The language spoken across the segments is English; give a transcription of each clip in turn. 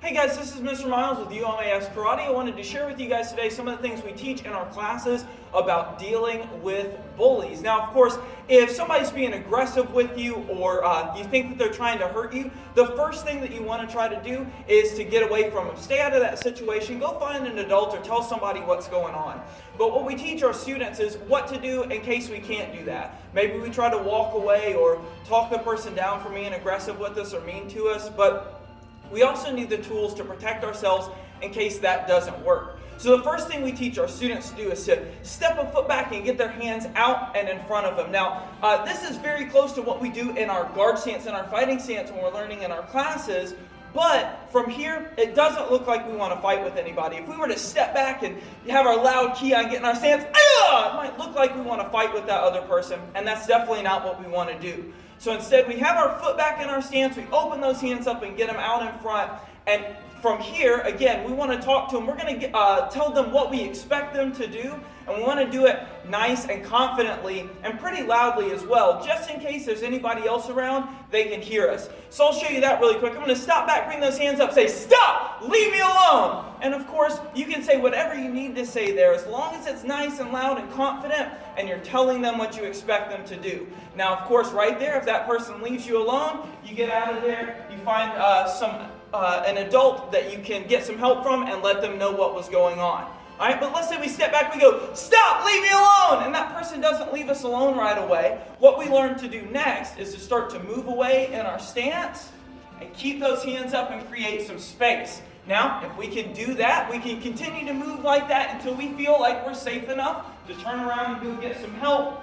Hey guys, this is Mr. Miles with UMAS Karate. I wanted to share with you guys today some of the things we teach in our classes about dealing with bullies. Now, of course, if somebody's being aggressive with you or you think that they're trying to hurt you, the first thing that you want to try to do is to get away from them. Stay out of that situation. Go find an adult or tell somebody what's going on. But what we teach our students is what to do in case we can't do that. Maybe we try to walk away or talk the person down for being aggressive with us or mean to us, but we also need the tools to protect ourselves in case that doesn't work. So the first thing we teach our students to do is to step a foot back and get their hands out and in front of them. Now, this is very close to what we do in our guard stance and our fighting stance when we're learning in our classes, but from here, it doesn't look like we want to fight with anybody. If we were to step back and have our loud key on, get in our stance, it might look like we want to fight with that other person, and that's definitely not what we want to do. So instead, we have our foot back in our stance, we open those hands up and get them out in front, and from here, again, we want to talk to them. We're going to tell them what we expect them to do, and we want to do it nice and confidently and pretty loudly as well, just in case there's anybody else around, they can hear us. So I'll show you that really quick. I'm going to stop back, bring those hands up, say, "Stop! Leave me alone!" And of course, you can say whatever you need to say there, as long as it's nice and loud and confident, and you're telling them what you expect them to do. Now, of course, right there, if that person leaves you alone, you get out of there, you find an adult that you can get some help from and let them know what was going on. All right, but let's say we step back, we go, "Stop, leave me alone!" And that person doesn't leave us alone right away. What we learn to do next is to start to move away in our stance and keep those hands up and create some space. Now, if we can do that, we can continue to move like that until we feel like we're safe enough to turn around and go get some help.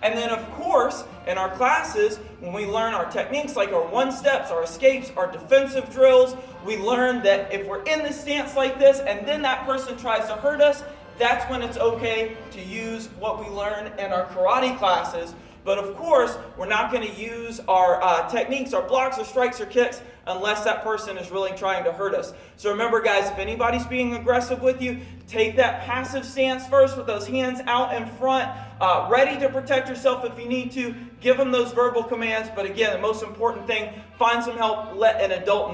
And then, of course, in our classes, when we learn our techniques like our one-steps, our escapes, our defensive drills, we learn that if we're in the stance like this and then that person tries to hurt us, that's when it's okay to use what we learn in our karate classes. But of course, we're not going to use our techniques, our blocks, or strikes, or kicks unless that person is really trying to hurt us. So remember, guys, if anybody's being aggressive with you, take that passive stance first with those hands out in front, ready to protect yourself if you need to. Give them those verbal commands. But again, the most important thing, find some help, let an adult know.